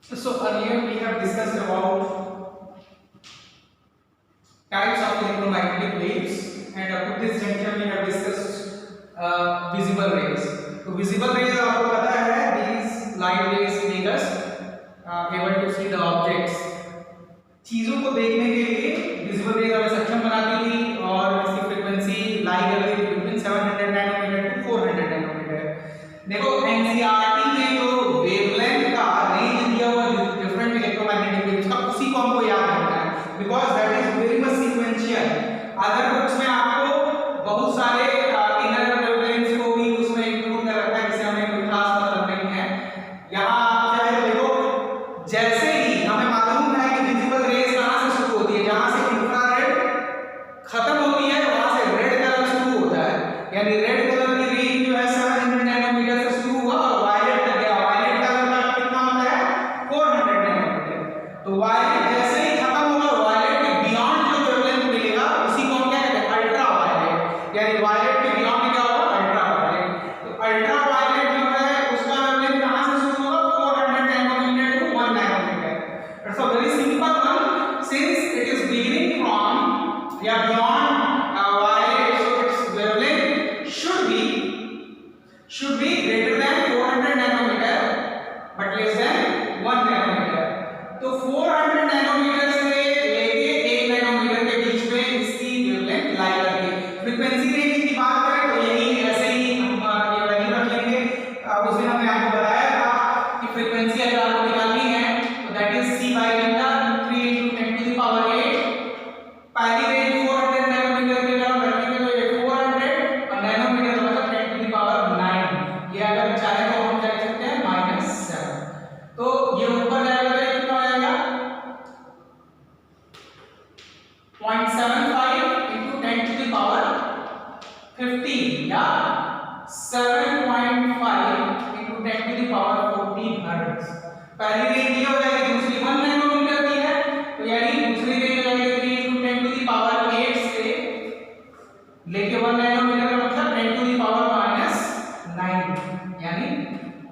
So earlier we have discussed about types of electromagnetic waves, and up to this juncture we have discussed visible rays. So visible rays आपको पता है, these light rays make us able to see the objects. चीजों को देखने के लिए visible rays हमें सक्षम बनाती थी और इसकी फ्रीक्वेंसी लाई कर रही थी between 700 नैनोमीटर to 400 नैनोमीटर. देखो एनसीईआरटी में जो वेवलेंथ का रेंज दिया हुआ डिफरेंट इलेक्ट्रोमैग्नेटिक वेव्स का, उसी को हमको याद रखना है because that is very much sequential. Other books में आपको बहुत सारे इनर वेवलेंथ्स को भी उसमें इंक्लूड कर रखा है जिसे हमें कोई खास मतलब नहीं है. यहाँ आप चाहे देखो, जैसे ही हमें मालूम है कि विजिबल रेज कहाँ से शुरू होती है, जहाँ से इंफ्रारेड खत्म होती है वहाँ से रेड कलर शुरू होता है. यानी रेड कलर की रेंज जो है 700 नैनोमीटर से शुरू हुआ और वायलेट तक गया. वायलेट कलर का कितना होता है 400 नैनोमीटर. तो वायलेट जैसे ही खत्म होगा, वायलेट के बियॉन्ड जो वेवलेंथ मिलेगा उसी को हम क्या कहते हैं अल्ट्रा वायलेट. यानी वायलेट के बियॉन्ड क्या होगा अल्ट्रा वायलेट. तो अल्ट्रा वायलेट जो है उसका वेवलेंथ कहां से शुरू होगा 400 nanometre to 1 nanometre. It's a very simple one since it is beginning from या beyond violet, so its wavelength should be greater than 400 nanometer but less than 1 nanometer. तो 400 नैनोमीटर से लेके 1 नैनोमीटर के बीच में इसकी वेवलेंथ लाई करती है. फ्रीक्वेंसी रेंज की बात करें तो यही ऐसे ही हम ये वैल्यू रख लेंगे. उस दिन हमने आपको बताया था कि फ्रीक्वेंसी अगर आपको निकालनी है तो that is c by lambda 3 into 10 to the power 8. पहली रेंज 400 नैनोमीटर की तरफ रखेंगे तो ये 400 और नैनोमीटर मतलब 10 to the power 9. ये अगर चाहे तो हम क्या लिख सकते हैं -7. तो ये ऊपर जाएगा तो कितना हो जाएगा 0.75 into 10 to the power 15 या 7.5 into 10 to the power 14 hertz. पहली रेंज ये हो जाएगी. दूसरी 1 नैनोमीटर की है तो यानी दूसरी रेंज हो जाएगी 3 into 10 to the power 8 से लेके 1 नैनोमीटर का मतलब 10 to the power -9 यानी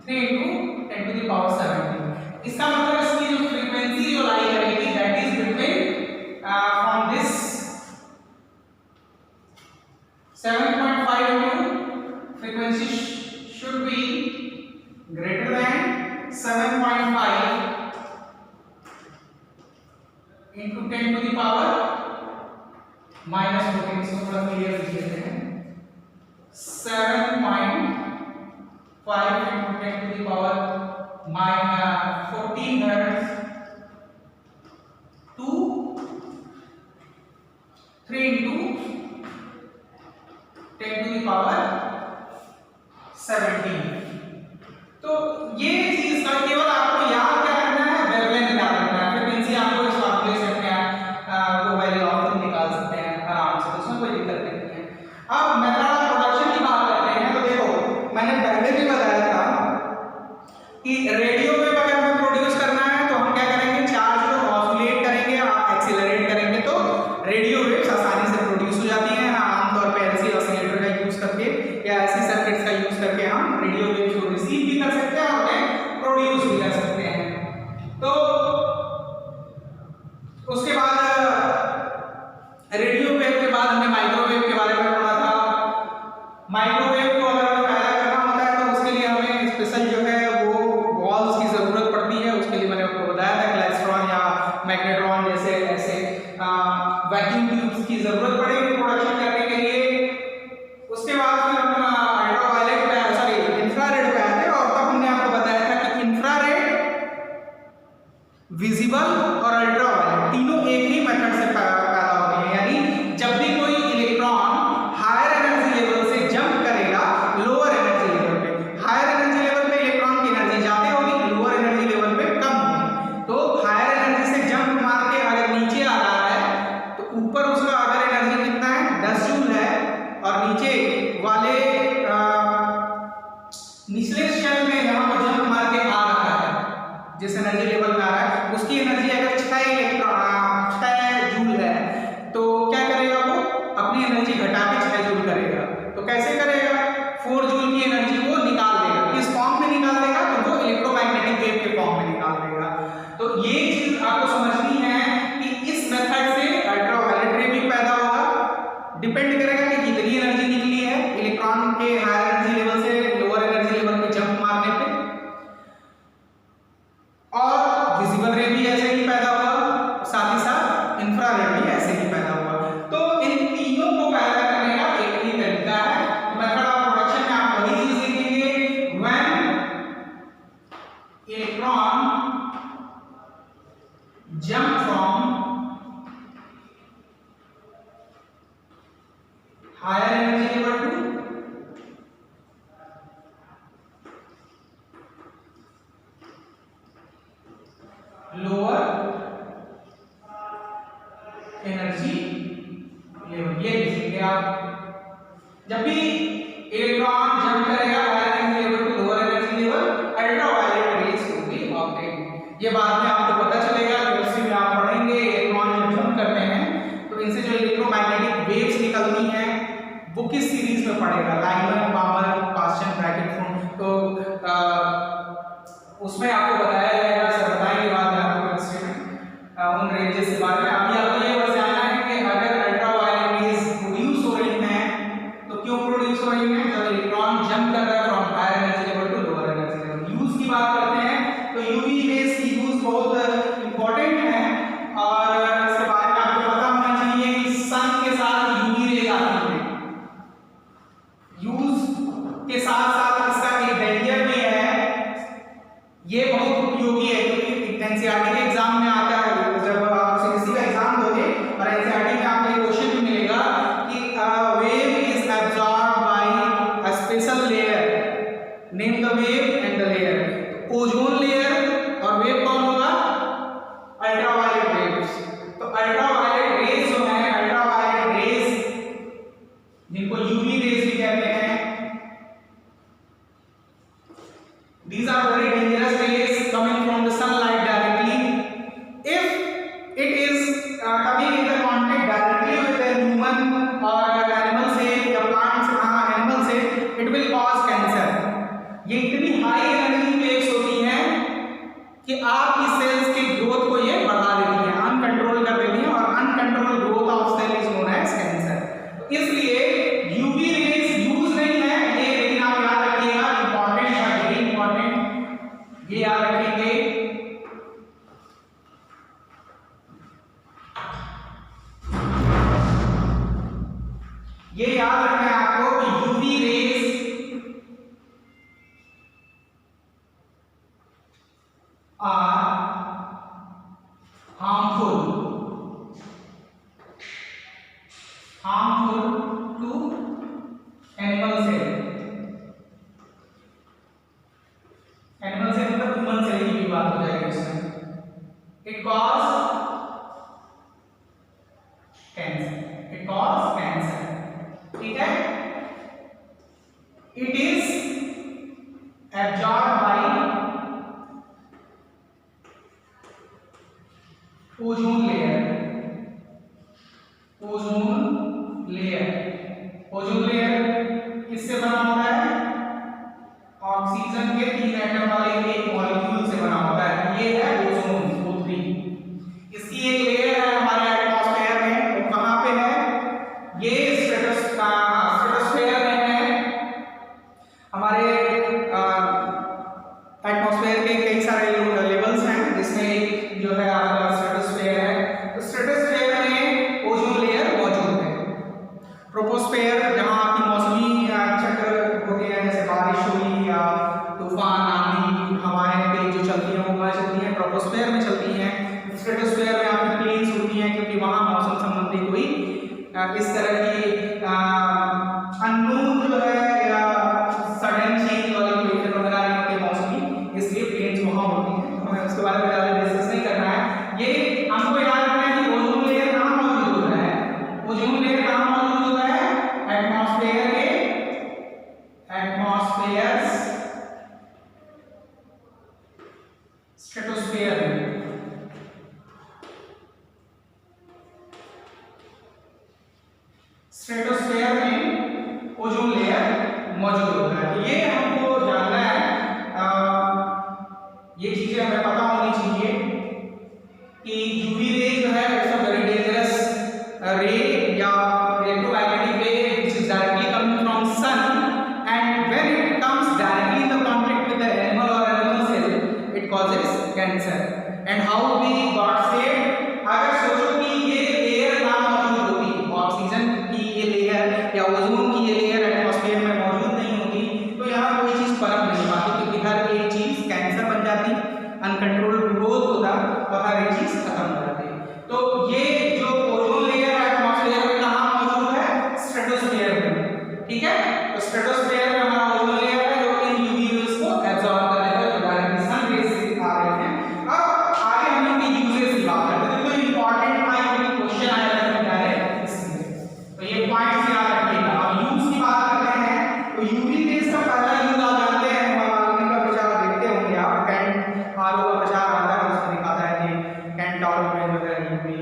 3 into 10 to the power 17. इसका मतलब इसकी जो फ्रीक्वेंसी जो लाई करेगी that is between from this 7.5 into frequency should be greater than 7.5 into 10 to the power -14. इसको थोड़ा क्लियर लिख लेते हैं. 7.5 into 10 to the power -14 hertz to 3 into 10 to the power 17. तो ये चीज का केवल आपको याद क्या करना है, वेवलेंथ याद रखना है. फ्रीक्वेंसी आपको इस फॉर्मूले से अपने वो वैल्यू आप निकाल सकते हैं आराम से, उसमें कोई दिक्कत नहीं है. अब मेथड ऑफ प्रोडक्शन की बात करते हैं. तो देखो मैंने पहले भी बताया था कि रेडियो वेव अगर हमें प्रोड्यूस करना है तो हम क्या करेंगे, चार्ज को ऑसिलेट करेंगे, एक्सीलरेट करेंगे तो रेडियो वेव्स आसानी से प्रोड्यूस हो जाती हैं. आमतौर पर एलसी ऑसिलेटर का यूज करके या ऐसी सर्किट्स का यूज करके हम रेडियो वेव्स को रिसीव भी कर सकते हैं और उन्हें प्रोड्यूस भी कर सकते हैं. तो उसके बाद रेडियो वेव के बाद हमने माइक्रोवेव के बारे में पढ़ा था. माइक्रोवेव को अगर हमें पैदा करना होता है तो उसके लिए हमें स्पेशल जो है वो वॉल्स की जरूरत पड़ती है. उसके लिए मैंने आपको बताया था क्लाइस्ट्रॉन या मैग्नेट्रॉन जैसे ऐसे वैक्यूम ट्यूब्स की जरूरत पड़ेगी प्रोडक्शन करने के लिए. उसके बाद फिर हम अल्ट्रावायलेट पे सॉरी इंफ्रारेड पे आते हैं और तब हमने आपको बताया था कि इंफ्रारेड, विजिबल और अल्ट्रावायलेट तीनों एक ही मेथड से पैदा होते हैं. यानी जब भी कोई इलेक्ट्रॉन हायर एनर्जी लेवल से जंप करेगा लोअर एनर्जी लेवल पे, हायर एनर्जी लेवल पे इलेक्ट्रॉन की एनर्जी ज्यादा होगी, लोअर एनर्जी लेवल पे कम होगी. तो हायर एनर्जी से जंप मार के अगर नीचे आ रहा है तो ऊपर उसका अगर एनर्जी कितना है 10 जूल है और नीचे वाले निचले शेल में यहाँ पर जंप मार के आ रहा है जिस एनर्जी लेवल में आ रहा है उसकी एनर्जी अगर electron jump from higher energy level to lower energy level. ये लिखेंगे आप, जब भी इलेक्ट्रॉन जंप करेगा higher energy level to lower energy level, ultraviolet rays will be obtain. ये बाद में आपको पता चलेगा, केमिस्ट्री में आप पढ़ेंगे इलेक्ट्रॉन जब जंप करते हैं तो इनसे जो इलेक्ट्रोमैग्नेटिक वेव्स निकलती हैं वो किस सीरीज में पड़ेगा, लाइमन, पामर, पास्चन, ब्रैकेट, तो उसमें आपको बताया जाएगा, सर बताएंगे बाद में आपको केमिस्ट्री में उन रेंजेस के बारे में। अभी आपको ये बस जानना है कि अगर अल्ट्रावायलेट रेज प्रोड्यूस हो रही हैं तो क्यों प्रोड्यूस हो रही हैं, जब इलेक्ट्रॉन जंप कर रहा है from higher energy level to lower energy level. Use की बात करते हैं तो यूवी रेज की यूज बहुत इंपॉर्टेंट है, और इसके बारे में आपको पता होना चाहिए कि सन के साथ यूवी रेज आती है। यूज के साथ साथ इसका एक डेंजर भी है, ये बहुत उपयोगी है क्योंकि एनसीईआरटी के एग्जाम में आता है। जब आप सीएससी का एग्जाम दोगे और एनसीईआरटी में आपको एक क्वेश्चन भी मिलेगा कि wave is absorbed bye a special layer, name the wave and the layer. Ozone layer और वेव कौन होगा, अल्ट्रावायलेट रेज। तो अल्ट्रावायलेट रेज जो है, अल्ट्रावायलेट रेज जिनको यूवी रेज भी कहते हैं, these are very dangerous rays coming from the sunlight directly. If it is coming in the contact directly with a human or animal से या plant से, animal से, it will cause cancer. ये इतनी high energy waves होती हैं कि आपकी सेल्स के ग्रोथ को ये बढ़ा देती हैं, अनकंट्रोल कर देती हैं, और uncontrol growth of cell is known as cancer. तो इसलिए यूवी रेज यूज नहीं है ये, लेकिन आप याद रखिएगा, इंपॉर्टेंट है, वेरी इंपॉर्टेंट, ये याद रखेंगे। ये याद रखना है आपको कि UV rays are harmful to animal cell. Animal cell मतलब ह्यूमन सेल की भी बात हो जाएगी इसमें। इट कॉज कैंसर, ठीक है। It is absorbed bye ozone layer. Ozone layer किससे बना होता है, ऑक्सीजन के 3 एटम वाले एक मॉलिक्यूल से बना होता है, ये है ओजोन, O3। इसकी एक लेयर है हमारे एटमॉस्फेयर में, वो कहां पे है, ये स्ट्रेटोस्फेयर में है। हमारे एटमॉस्फेयर के कई सारे लेवल्स हैं, जिसमें एक जो है आपका स्ट्रेटोस्फेयर है। तो स्ट्रेटोस्फेयर में ओजोन लेयर मौजूद है। ट्रोपोस्फेयर जहां आपकी मौसमी चक्र होते हैं, जैसे बारिश हुई या तूफान, आंधी, हवाएं तेज जो चलती हैं वो वहां चलती हैं, ट्रोपोस्फेयर में चलती हैं। स्ट्रेटोस्फेयर में आपकी प्लेन्स होती हैं क्योंकि वहां मौसम संबंधी कोई इस तरह की अननोन जो है या सडन चेंज वाली कोई फिनोमेना नहीं होते मौसमी, इसलिए प्लेन्स वहां होती हैं। तो हमें उसके बारे में ज़्यादा डिस्कस नहीं करना है। ये हमको याद रखना है कि ओजोन लेयर कहाँ मौजूद होता है, ओजोन लेयर कहाँ मौजूद होता है, एटमॉस्फेयर में, स्ट्रेटोस्फेयर में। स्ट्रेटोस्फेयर में ओजोन लेयर मौजूद होता है। तो ये हमको जानना है, ये चीजें हमें पता होनी चाहिए कि यूवी रे जो है इट्स अ वेरी डेंजरस रे या electromagnetic ray which is directly coming from sun, and when it comes directly in the contact with the animal और animal cell it causes cancer. And how we got saved, अगर सोचो कि ये layer ना मौजूद होती, ऑक्सीजन की ये लेयर या ओजोन की ये लेयर एटमॉस्फेयर में मौजूद नहीं होती, तो यहाँ कोई चीज फर्क नहीं पाती, क्योंकि हर एक चीज कैंसर बन जाती हर एक चीज खत्म हो जाती है। तो ये जो ओजोन लेयर है एटमॉस्फेयर में कहाँ मौजूद है? स्ट्रेटोस्फेयर में। ठीक है, तो स्ट्रेटोस्फेयर में हमारा ओजोन लेयर है जो इन यूवी रेज को एब्जॉर्ब कर लेगा, जो डायरेक्टली सन रेज से आ रहे हैं। अब आगे हम इनके यूजेस की बात करते हैं। तो इंपॉर्टेंट क्वेश्चन आएगा डायरेक्ट इसमें, तो ये पॉइंट्स याद रखिएगा। अब यूज की बात करते हैं तो यूवी रेज का पहला यूज आप जानते हैं, हमारे का प्रचार देखते होंगे आप, कैंट आरओ का प्रचार आता है, उसमें दिखाता है कि कैंट आरओ में जो है यूवी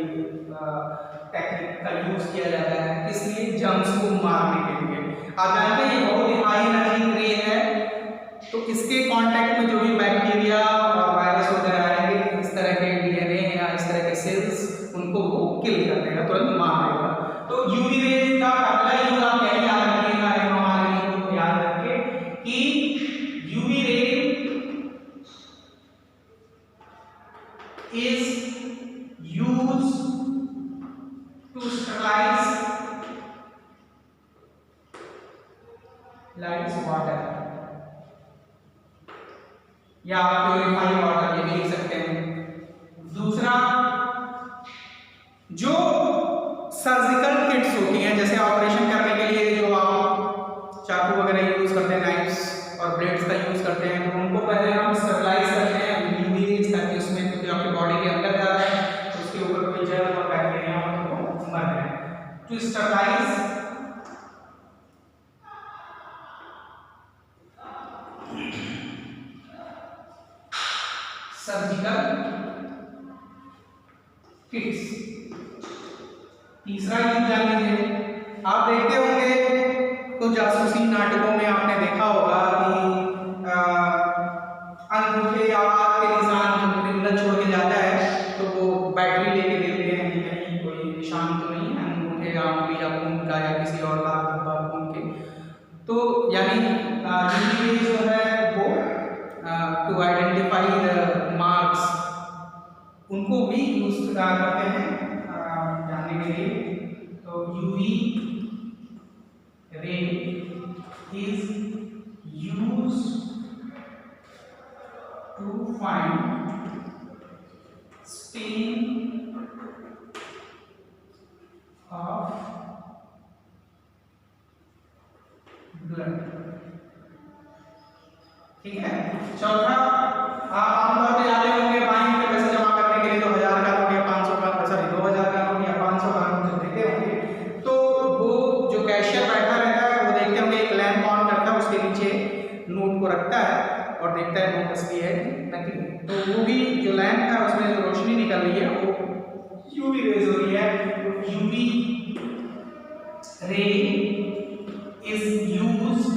टेक्निक का यूज किया जाता है, किस लिए? जर्म्स को मारने के लिए। आप जानते हैं ये बहुत ही हाई एनर्जी रे है, तो इसके कांटेक्ट में जो भी बैक्टीरिया और वायरस वगैरह आएंगे, इस तरह के डीएनए या इस तरह के सेल्स, उनको वो किल कर देगा, तुरंत मार देगा। तो यूवी रेज का पहला यूज आप यही याद रखिएगा, हमारे लिए को याद रखें कि UV ray is used to sterilize water या प्यूरिफाई वाटर, ये भी लिख सकते हैं। दूसरा, जो सर्जिकल किट्स होती हैं, जैसे ऑपरेशन करने के लिए जो आप चाकू वगैरह यूज करते हैं, नाइफ्स और ब्लेड्स का यूज करते हैं, तो उनको पहले हम स्टरलाइज करते हैं यूवी रेज, ताकि उसमें क्योंकि आपके बॉडी के अंदर जा रहा है तो उसके ऊपर कोई जर्म और बैक्टीरिया उनको मर रहे हैं। To sterilize surgical kits. तीसरा यूज जान लीजिए, आप देखते होंगे तो जासूसी नाटकों में आपने देखा होगा कि अंगूठे या हाथ के निशान जो क्रिमिनल छोड़ के जाता है तो वो बैटरी लेके देखते हैं कि कहीं कोई निशान तो नहीं है अंगूठे या उंगली या खून का या किसी और दाग धब्बा खून के। तो यानी यूवी जो है वो टू आइडेंटिफाई द मार्क्स, उनको भी यूज करते हैं जानने के लिए। तो UV ray is used to find stain of blood। ठीक है। चौथा, आप आमतौर पे जाते होंगे बैंक में पैसे जमा करने के लिए, 2000 का नोट या 500 का, सॉरी 2000 का नोट या 500 का नोट जो देते होंगे, तो वो जो कैशियर बैठा रहता है वो देखते होंगे एक लैंप ऑन करता है, उसके नीचे नोट को रखता है और देखता है नोट असली है नकली। तो वो भी जो लैंप है उसमें जो रोशनी निकल रही है वो यूवी रेज हो रही है। UV ray is used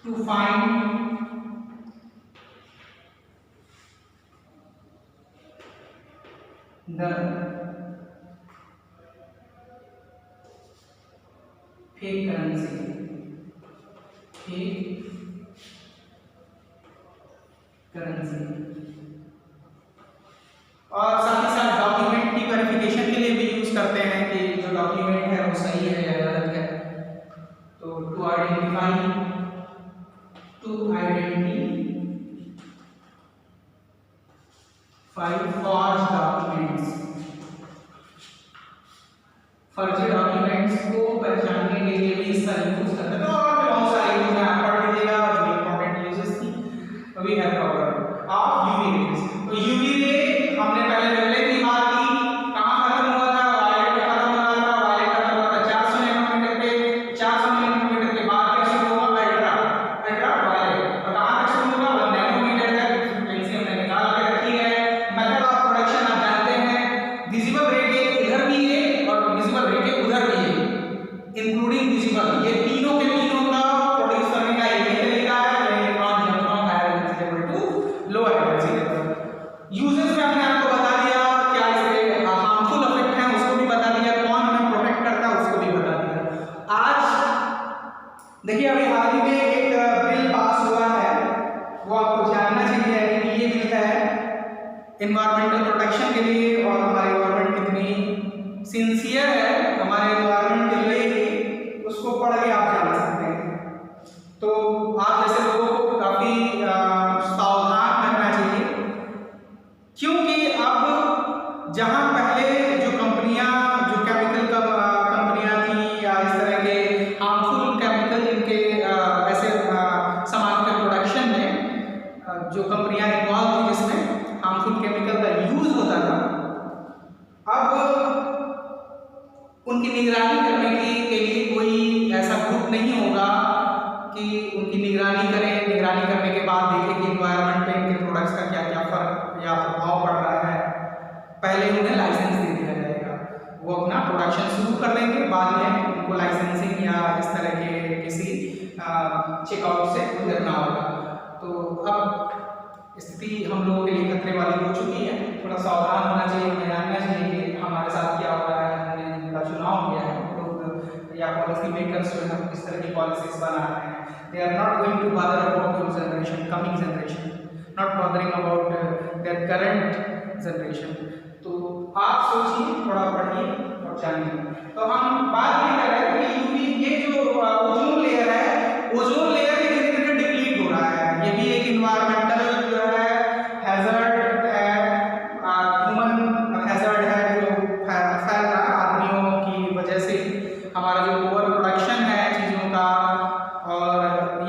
to find the fake currency, fake currency. और साथ ही साथ डॉक्यूमेंट की वेरिफिकेशन के लिए भी यूज करते हैं कि जो डॉक्यूमेंट है वो सही है या गलत है। तो टू आइडेंटिफाई फॉर्ज डॉक्यूमेंट्स, फर्जी डॉक्यूमेंट्स को पहचानने के लिए भी इसका यूज करते हैं। तो और भी बहुत सारे यूज हैं, आप पढ़ लीजिएगा जो इंपॉर्टेंट यूजेस थी। We have covered of UV rays. तो यूवी रे हमने पहले वेवलेंथ की बात की, कहां खत्म हुआ था? वायलेट पे खत्म हुआ था। वायलेट खत्म हुआ था 400 नैनोमीटर पे। 400 नैनोमीटर के बाद क्या शुरू होगा? Ultraviolet. और कहां तक शुरू होगा? 1 नैनोमीटर तक। फ्रीक्वेंसी हमने निकाल के रखी है। मेथड ऑफ प्रोडक्शन आप जानते हैं, विजिबल रे के इधर भी है और विजिबल रे के उधर भी है, इंक्लूडिंग विजिबल। ये तीनों के तीनों का प्रोड्यूस करने का एक ही तरीका है, electron jump from higher energy level to lower energy level. Uses में हमने आपको बता दिया क्या इसके हार्मफुल इफेक्ट हैं, उसको भी बता दिया, कौन हमें प्रोटेक्ट करता है उसको भी बता दिया। आज देखिए अभी हाल ही में एक बिल पास हुआ है, वो आपको जानना चाहिए कि ये बिल है एनवायरमेंटल प्रोटेक्शन के लिए, और हमारी गवर्नमेंट कितनी सिंसियर है हमारे एनवायरमेंट के लिए, उसको पढ़ के आप जान सकते हैं। तो आप जैसे लोगों को काफ़ी सावधान रहना चाहिए जो कंपनियां इन्वॉल्व थी जिसमें हार्मफुल केमिकल का यूज होता था, अब उनकी निगरानी करने के लिए कोई ऐसा ग्रुप नहीं होगा कि उनकी निगरानी करें, निगरानी करने के बाद देखें कि एनवायरनमेंट पे इनके प्रोडक्ट्स का क्या क्या फर्क या प्रभाव पड़ रहा है। पहले उन्हें लाइसेंस दे दिया जाएगा, वो अपना प्रोडक्शन शुरू कर देंगे, बाद में उनको लाइसेंसिंग या इस तरह के किसी चेकआउट से गुजरना होगा। तो अब स्थिति हम लोगों के लिए खतरे वाली हो चुकी है, थोड़ा सावधान होना चाहिए, हमें जानना चाहिए कि हमारे साथ क्या हो रहा है। हमने जिनका चुनाव किया है लोग या पॉलिसी मेकर्स जो है इस तरह की पॉलिसीज बना रहे हैं, they are not going to bother about your generation, coming generation, not bothering about their current generation. तो आप सोचिए, थोड़ा पढ़िए और जानिए। तो हम बात ये कर रहे हैं कि यूवी ये जो ओजोन लेयर है, ओजोन लेयर धीरे धीरे डिप्लीट हो रहा है। ये भी एक इन्वायरमेंटल जो है हैजर्ड है, ह्यूमन हैजर्ड है जो फैल रहा है आदमियों की वजह से। हमारा जो ओवर प्रोडक्शन है चीज़ों का, और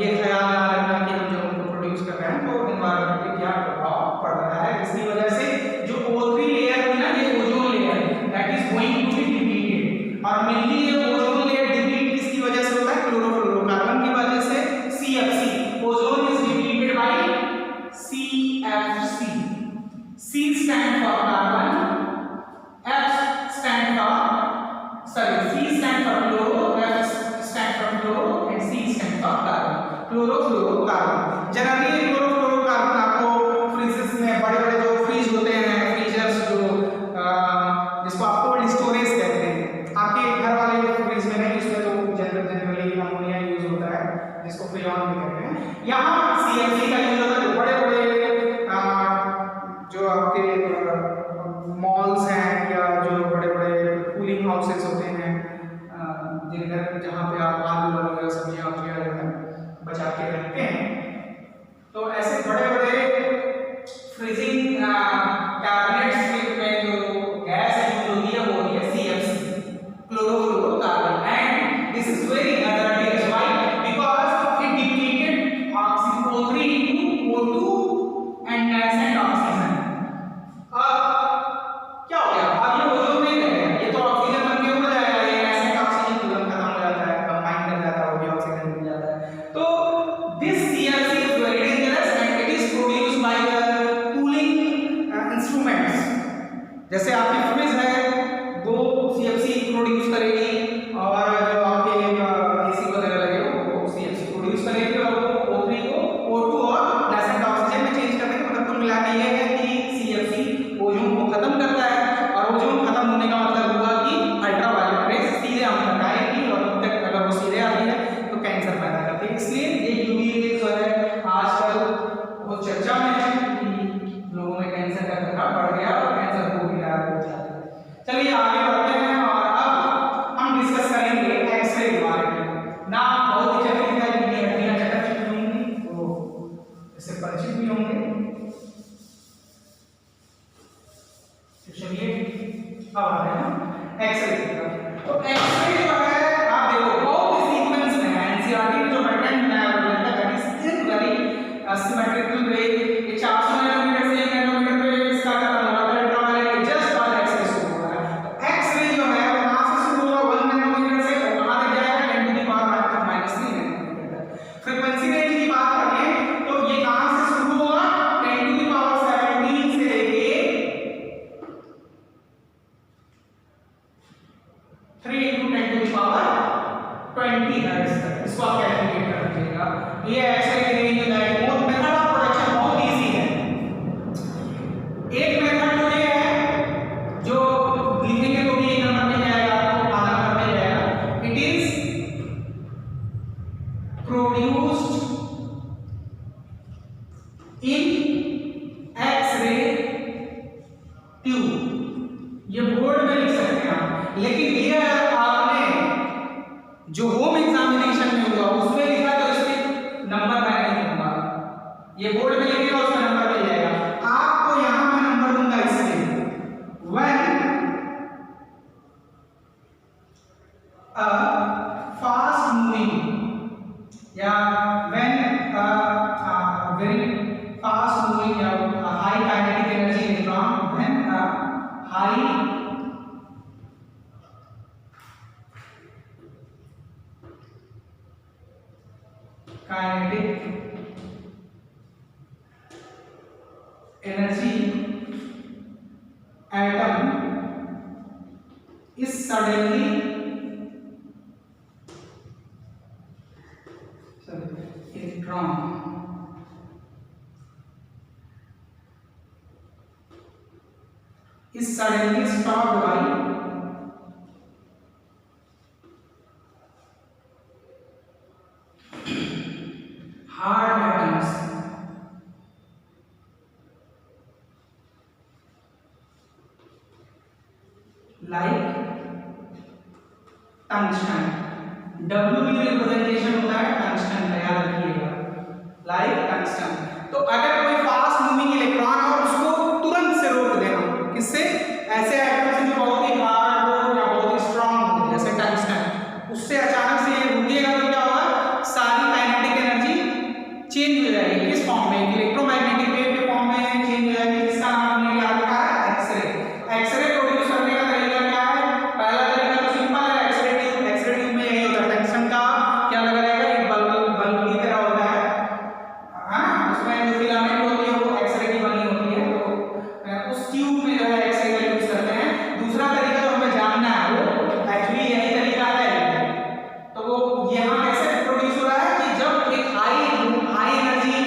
ये ख्याल ना रखना कि हम जो उनको प्रोड्यूस कर रहे हैं तो इन्वायरमेंट पे क्या प्रभाव पड़ रहा है। इसकी वजह से जो O3 लेयर थी ना, ये ozone layer that is going to be depleted. और मेनली ये ओजोन लेयर डिप्लीट किसकी वजह से होता है? क्लोरोफ्लोरोकार्बन की वजह से, CFC। Ozone is depleted by CFC। C stand for carbon, F stand for C stand for chloro, F stand for chloro and C stand for carbon, chlorofluorocarbon. Generally chlorofluorocarbon आपको freezes में, बड़े बड़े जो freeze होते हैं, freezers जो जिसको आप कोल्ड स्टोरेज कहते हैं, आपके घर वाले फ्रीज में नहीं, उसमें तो जनरली अमोनिया यूज होता है जिसको फ्रीऑन भी कहते हैं। यहाँ CFC का यूज होता है। जो बड़े बड़े जो आपके मॉल्स हैं या जो बड़े बड़े कूलिंग हाउसेस होते हैं, जिनका जहाँ पे आप आलू वालू या सब्जियाँ जो है बचा के रखते हैं, तो ऐसे बड़े बड़े फ्रीजिंग कैबिनेट्स में जो गैस यूज होती है वो होती है CFC, chlorofluorocarbon. And this is very hazardous. Why? Because it depleted oxygen O3 into O2 and nascent oxygen. अब क्या हो गया? अब ये ओजोन नहीं रह गया, ये तो ऑक्सीजन बन के उड़ जाएगा, ये nascent ऑक्सीजन तुरंत खत्म हो जाता है, कंबाइन कर जाता है, वो भी ऑक्सीजन मिल जाता है। तो this CFC is very dangerous and it is produced by the cooling instruments। जैसे आपकी फ्रिज है, वो CFC प्रोड्यूस करेगी, और जो आपके AC वगैरह लगे वो CFC प्रोड्यूस करेगी, और वो O3 को O2 और nascent ऑक्सीजन में चेंज करने का मतलब कुल मिला के ये है कि CFC ओजोन को खत्म करता है। और ओजोन खत्म होने का मतलब हुआ कि अल्ट्रावायलेट रेज सीधे हम तक आएगी, और अब तक अगर वो सीधे आती है तो कैंसर पैदा करती है। इसलिए ये यूवी रेज जो है आजकल बहुत चर्चा में है कि लोगों में कैंसर का खतरा बढ़ गया और कैंसर हो भी रहा है बहुत ज्यादा। चलिए आगे बढ़ते हैं, और अब हम डिस्कस करेंगे एक्सरे के बारे में। ना बहुत ही जटिल है क्योंकि हड्डियां चटक चुकी होंगी, तो इससे परिचित भी होंगे। चलिए अब आते हैं एक्सरे की तरफ। तो एक्सरे जो है आप देखो बहुत सीक्वेंस में है। एनसीईआरटी में जो पैटर्न है वो लगता है दैट इज वेरी सिमेट्रिकल वे। ये 400 नैनोमीटर से 1 नैनोमीटर पे इसका खत्म हो रहा है, अल्ट्रावायलेट जस्ट बाद एक्सरे शुरू हो रहा है। तो एक्सरे जो है वो कहां से शुरू होगा? 1 नैनोमीटर से, और कहां तक जाएगा? 10 टू द पावर -3 नैनोमीटर तक। फ्रीक्वेंसी रेंज की बात करें तो ये कहां से शुरू होगा? 10 टू द पावर 17 से लेके 3 into 10 to the power 20 hertz तक। इसको आप कैलकुलेट कर लीजिएगा। ये एक्सरे की रेंज है। मेथड ऑफ प्रोडक्शन बहुत इजी है। एक मेथड तो ये है जो लिखेंगे तो भी एक नंबर मिल जाएगा आपको, आधा नंबर मिल जाएगा। It is produced in X-ray tube. ये बोर्ड में लिख सकते हैं आप, लेकिन ये आपने जो होम एग्जामिनेशन में हुआ उसमें लिखा तो इसमें नंबर मैं नहीं दूंगा। ये बोर्ड में लिखेगा उसका नंबर मिल जाएगा आपको। यहां मैं नंबर दूंगा इसके व्हेन अ फास्ट मूविंग या when very fast moving high kinetic energy electron, when a high kinetic energy atom is suddenly electron is suddenly stopped by hard atoms like tungsten. W की representation होता है tungsten का, याद रखिएगा, like tungsten. तो अगर कोई फास्ट मूविंग इलेक्ट्रॉन है और उसको तुरंत से रोक देना, किससे? ऐसे एटम से जो बहुत ही हार्ड हो या बहुत ही स्ट्रांग हो, जैसे टंगस्टन, उससे अचानक से ये रुकेगा तो क्या होगा? सारी काइनेटिक एनर्जी चेंज हो जाएगी। किस फॉर्म में? इलेक्ट्रोमैग्नेटिक वेव के फॉर्म में चेंज हो जाएगी। इसका नाम हमने याद रखा है एक्सरे। एक्सरे प्रोड्यूस करने का तरीका क्या है? पहला तरीका तो सिंपल है, एक्सरे ट्यूब। एक्सरे ट्यूब में यही होता है, टंगस्टन का क्या लगा रहेगा? एक बल्ब की तरह होता है, उसमें जो फिलामेंट होती है वो एक्सरे की बनी होती है। तो उस ट्यूब में जो है एक्सरे का यूज करते हैं। दूसरा तरीका जो हमें जानना है वो एक्चुअली यही तरीका है। तो वो यहाँ कैसे प्रोड्यूस हो रहा है कि जब एक हाई एनर्जी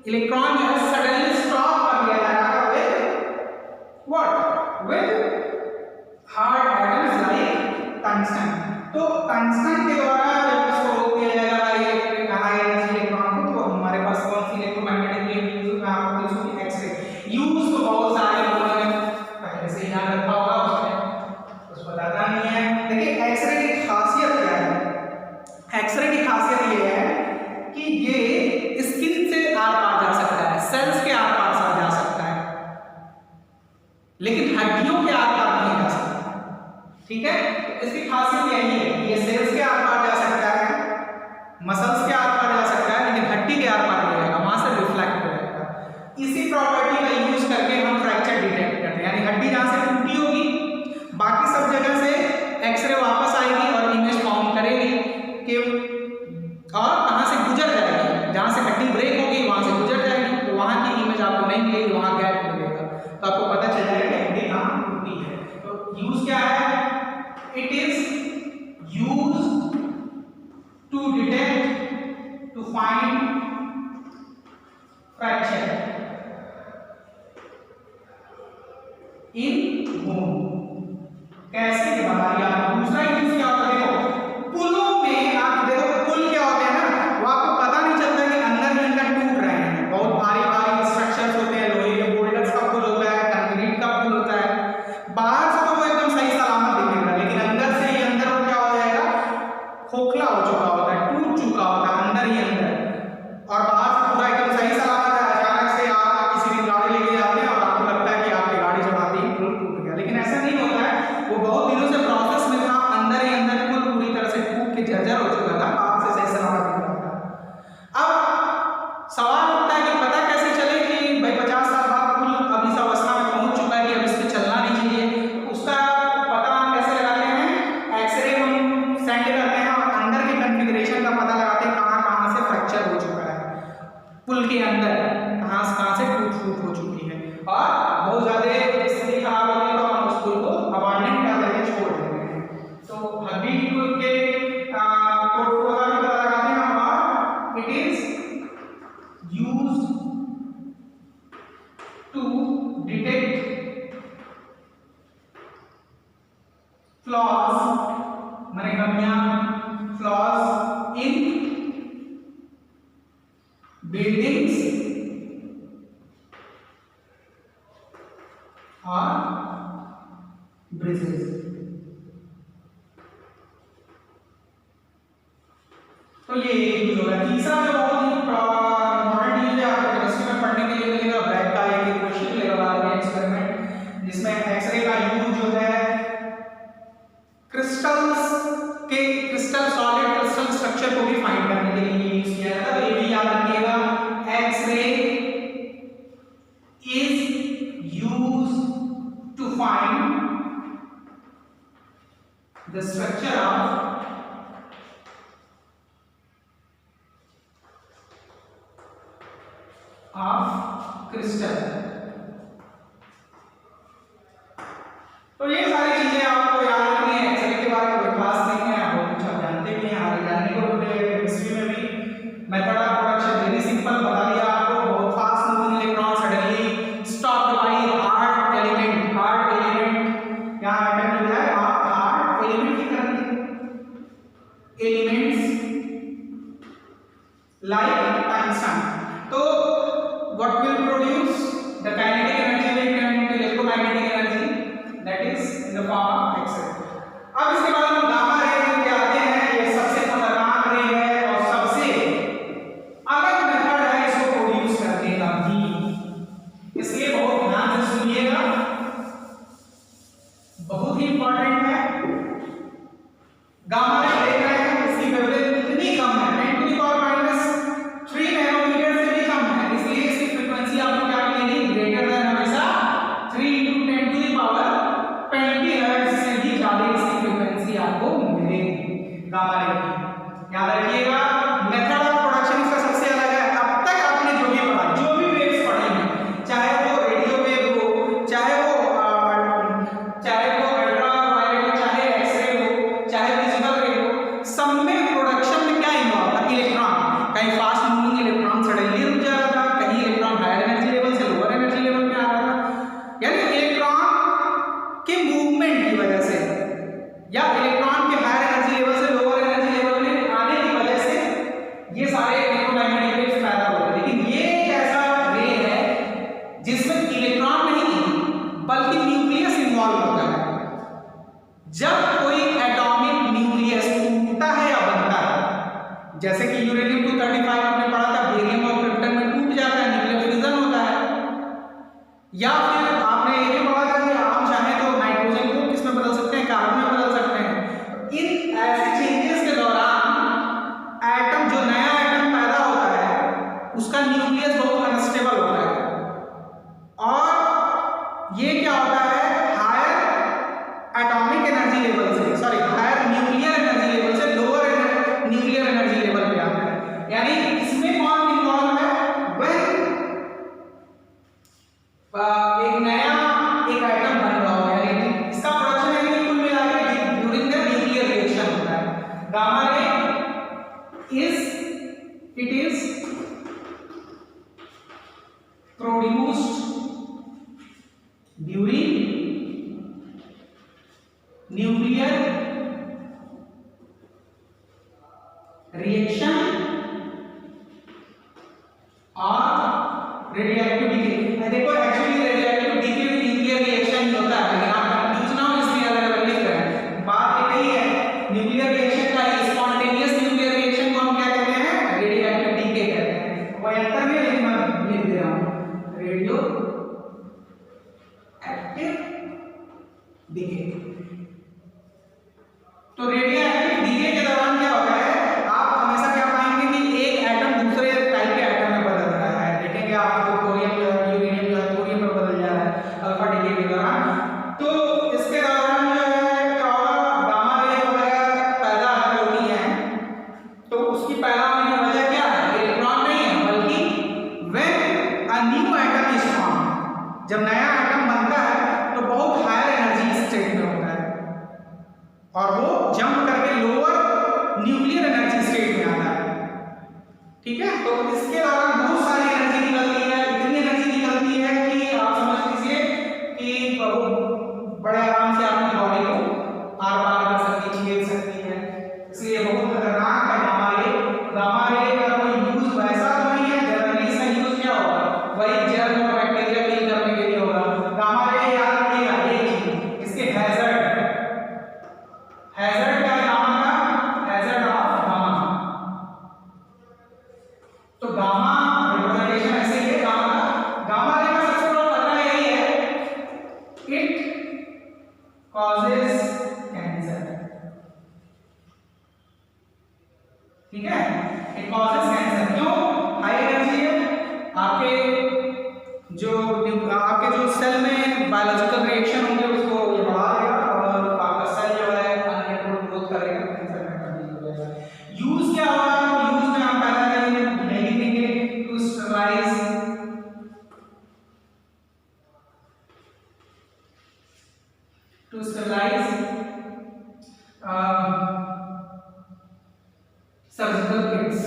इलेक्ट्रॉन जो है सडनली स्टॉप कर दिया जा रहा है with what? With hard atoms like tungsten. तो टंगस्टन के द्वारा जब इसको रोक दिया जाएगा हाई एनर्जी इलेक्ट्रॉन को, तो हमारे पास कौन सी इलेक्ट्रोमैग्नेटिक वेव यूज में आपको दिखेगी? एक्सरे। यूज तो बहुत सारे लोगों ने पहले से याद रखा होगा, उसमें कुछ बताता नहीं है। देखिए एक्सरे की खासियत क्या है? एक्सरे की खासियत ये है कि ये स्किन से आर पार जा सकता है, सेल्स के आर पार जा सकता है, लेकिन हड्डियों के आर पार नहीं जा सकता। ठीक है, तो इसकी खासियत यही है कि ये सेल्स के आर पार जा सकता है, मसल्स के आर पार जा सकता है, लेकिन हड्डी के आर पार नहीं जाएगा, वहां से रिफ्लेक्ट हो जाएगा। इसी प्रॉपर्टी का यूज करके हम फ्रैक्चर डिटेक्ट करते हैं, यानी हड्डी जहां से टूटी होगी बाकी सब जगह से एक्सरे वापस आएगी और इमेज फॉर्म करेगी कि और कहां से गुजर जाएगी, जहां से हड्डी ब्रेक होगी वहां से गुजर जाएगी, तो वहां की इमेज आपको नहीं मिलेगी, वहां गैप मिलेगा, तो आपको पता चल जाएगा कि हड्डी कहां टूटी है। तो यूज क्या है? It is used to detect, to find fracture in bone. कैसे के बता दिया आपको। दूसरा यूज क्या होता है? देखो पुलों में आप देखो पुल क्या होते हैं ना, वो आपको पता नहीं चलता कि अंदर ही अंदर टूट रहे हैं। बहुत भारी भारी स्ट्रक्चर्स होते हैं, लोहे के बोल्डर्स का पुल होता है, कंक्रीट का पुल होता है। बाहर से तो वो एकदम सही सलामत दिखेगा, लेकिन अंदर से ही अंदर वो क्या हो जाएगा? खोखला हो चुका होता है, टूट चुका होता है अंदर ही अंदर। और बाहर से पूरा एकदम सही सलामत है, अचानक से आप किसी दिन गाड़ी लेके जाते हैं और आपको लगता है कि आपकी गाड़ी चलाते ही पुल टूट गया, लेकिन ऐसा नहीं होता है। वो बहुत दिनों से प्रोसेस में था, अंदर ही अंदर पुल पूरी तरह से टूट के जर्जर हो चुका था, बाहर से सही सलामत दिख रहा था। अब सवाल उठता है कि पता कैसे चले कि भाई 50 साल बाद पुल अब इस अवस्था में पहुंच चुका है कि अब इस पे चलना नहीं चाहिए। तो उसका पता हम कैसे लगाते हैं? एक्सरे हम सेंड करते हैं और अंदर के कॉन्फ़िगरेशन का पता लगाते हैं, कहां से फ्रैक्चर हो चुका है, पुल के अंदर कहां से टूट हो चुकी है। और बहुत ज्यादा स्थिति खराब होती है तो हम उस पुल को अबांडन कर देते हैं, छोड़ देते हैं। तो हड्डी के कोड को हम पता लगाते हैं और it is used to detect flaws, माने कमियां, फ्लॉज इन बिल्डिंग्स और ब्रिजेस। तो ये एक यूज होगा। तीसरा जो बहुत ही इंपॉर्टेंट यूज है, आपको केमिस्ट्री में पढ़ने के लिए मिलेगा, ब्रैग का एक क्वेश्चन मिलेगा बाद में एक्सपेरिमेंट, जिसमें एक्सरे का यूज जो है क्रिस्टल्स के सॉलिड क्रिस्टल स्ट्रक्चर को भी फाइंड करने के लिए यूज किया जाता है। तो ये भी याद रखिएगा, x ray find the structure of crystal। तो ये सारी चीजें आपको याद रखनी है। एक्सरे के बारे में कोई खास नहीं है, बहुत कुछ आप जानते भी हैं, आगे जानने को मिलेगा। केमिस्ट्री में भी method of production very simple बता दिया आपको। बहुत fast moving electron suddenly stopped bye hard element. Hard element यहां एटम जो है हार्ड एलिमेंट की तरह एलिमेंट्स लाइक टंगस्टन। तो what will produce the kinetic energy will turn into electromagnetic energy, that is in the form of X-ray। अब इसके बाद हम गामा रे पे आते हैं। ये सबसे खतरनाक रे है और सबसे अलग मेथड है इसको प्रोड्यूस करने का भी, इसलिए बहुत ध्यान से सुनिएगा, बहुत ही इंपॉर्टेंट है। गामा रे देख रहे हैं, इसकी वेवलेंथ इतनी कम है 10⁻³ नैनोमीटर से भी कम है, इसलिए इसकी फ्रीक्वेंसी आपको क्या मिलेगी, ग्रेटर देन हमेशा 3 × 10⁻20 हर्ट्ज से भी ज्यादा इसकी फ्रीक्वेंसी आपको मिलेगी गामा रे की। याद रखिएगा मेथड ऑफ प्रोडक्शन इसका सबसे अलग है। अब तक आपने जो भी पढ़ा, जो भी वेव्स पढ़ी हैं, चाहे वो रेडियो वेव हो, चाहे वो अल्ट्रा वायलेट हो, चाहे एक्सरे हो, चाहे विजिबल रे हो, सब में प्रोडक्शन में क्या इन्वॉल्व था, इलेक्ट्रॉन। कहीं फास्ट मूविंग इलेक्ट्रॉन सडनली रुक जा रहा था, कहीं इलेक्ट्रॉन हायर एनर्जी लेवल से लोअर एनर्जी लेवल में आ रहा था, यानी इलेक्ट्रॉन के मूवमेंट की वजह से या इलेक्ट्रॉन के हायर एनर्जी लेवल से लोअर एनर्जी लेवल में आने की वजह से ये सारे इलेक्ट्रोमैग्नेटिक वेव्स पैदा होते हैं। लेकिन ये एक ऐसा रे है जिसमें इलेक्ट्रॉन नहीं बल्कि न्यूक्लियस इन्वॉल्व होता है। जब कोई एटॉमिक न्यूक्लियस टूटता है या बनता है, जैसे कि यूरेनियम 235 आपने पढ़ा था, बेरियम और क्रिप्टन में टूट जाता है, न्यूक्लियर फिजन होता है। या फिर आपने ये भी पढ़ा था कि हम चाहें तो नाइट्रोजन को किसमें बदल सकते हैं, कार्बन में बदल सकते हैं। इन ऐसे चेंजेस के दौरान एटम, जो नया एटम पैदा होता है, उसका न्यूक्लियस बहुत अनस्टेबल होता है और ये क्या होता है, हायर एटॉमिक एनर्जी लेवल से, sorry higher nuclear energy level से लोअर न्यूक्लियर एनर्जी लेवल पे आता है। यानी इसमें कौन इन्वॉल्व है, व्हेन एक नया एक एटम बन रहा हो, यानी इसका प्रोडक्शन है कि कुल मिला के ड्यूरिंग द न्यूक्लियर रिएक्शन होता है। Gamma ray it is produced during nuclear reaction और रेडियोएक्टिव डीके। देखो एक्चुअली रेडियोएक्टिव डीके भी न्यूक्लियर रिएक्शन ही होता है, लेकिन आप कंफ्यूज ना हो इसलिए अलग अलग लिख रहे हैं। बात एक ही है, न्यूक्लियर रिएक्शन का ही स्पॉन्टेनियस न्यूक्लियर रिएक्शन को हम क्या कहते हैं, रेडियोएक्टिव डीके कहते हैं। कोई अंतर नहीं है, लेकिन मैं लिख दे रहा हूं रेडियोएक्टिव डीके। तो रेडियोएक्टिव डीके के दौरान क्या होता है, आप हमेशा क्या पाएंगे कि एक एटम दूसरे टाइप के एटम में बदल रहा है। देखेंगे आपको थोरियम जो है, यूरेनियम जो है, थोरियम में बदल जा रहा है अल्फा डीके के दौरान। तो इसके दौरान जो है क्या होगा, गामा रे वगैरह पैदा होती है। तो उसकी पैदा होने की वजह क्या है, इलेक्ट्रॉन नहीं है, बल्कि when a new atom is form, जब नया एटम बनता है तो बहुत हायर एनर्जी स्टेट में होता है और वो जंप करके लोअर न्यूक्लियर एनर्जी स्टेट में आता है। ठीक है, तो इसके दौरान बहुत सारी एनर्जी निकलती है, इतनी एनर्जी निकलती है कि आप समझ लीजिए कि बड़े आराम से अपनी बॉडी को आर पार कर सकती, छेद सकती है। इसलिए बहुत खतरनाक है गामा रे। गामा रे का कोई यूज वैसा तो नहीं है, जनरली इसका यूज क्या होगा, वही जर्म और बैक्टीरिया किल करने के लिए होगा। गामा रे याद रखिएगा एक चीज, इसके हैजर्ड क्या नाम है, हैजर्ड ऑफ गामा। तो गामा रिप्रेजेंटेशन ऐसे ही है गामा रे का सबसे बड़ा खतरा यही है, इट कॉजेज कैंसर। ठीक है, इट कॉजेज कैंसर। क्यों, हाई एनर्जी है, आपके जो सेल में बायोलॉजिकल रिएक्शन होंगे to stabilize surgical kits.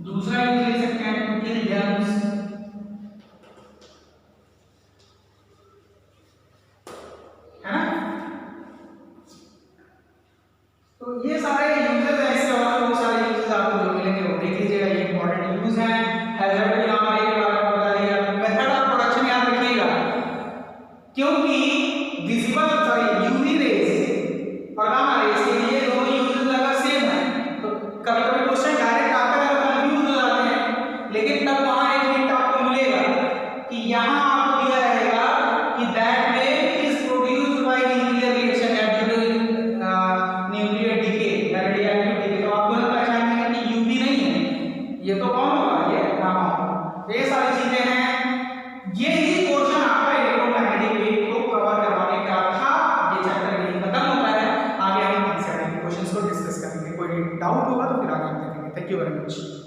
दूसरा यूज ले सकते हैं to kill germs, है ना। तो ये सारे यूजेस ऐसे और बहुत सारे यूजेस आपको जो मिलेंगे वो देख लीजिएगा, ये इंपॉर्टेंट यूज है। हैजर्ड के नाम एक बार आपको बता दिया। मेथड ऑफ प्रोडक्शन याद रखिएगा, क्योंकि विजिबल यूवी रेज और गामा रेज के लिए दोनों यूजेस लगभग सेम है, तो कभी-कभी क्वेश्चन डायरेक्ट आता है तो कंफ्यूज हो जाते हैं, लेकिन तब वहां एक हिंट आपको मिलेगा कि यहां आपको दिया रहेगा कि that wave is produced by nuclear reaction at nuclear decay या रेडियोएक्टिव डीके। तो आपको पहचानेंगे कि यूवी नहीं है, ये तो कौन होगा, ये गामा होगा। ये सारी चीजें हैं, ये ही पोर्शन आपका इलेक्ट्रोमैग्नेटिक वेव को कवर करवाने का था। ये चैप्टर यही खत्म होता है, आगे हम एनसीईआरटी के क्वेश्चंस को डिस्कस करेंगे। कोई डाउट होगा तो फिर आगे हम देखेंगे। Thank you very much.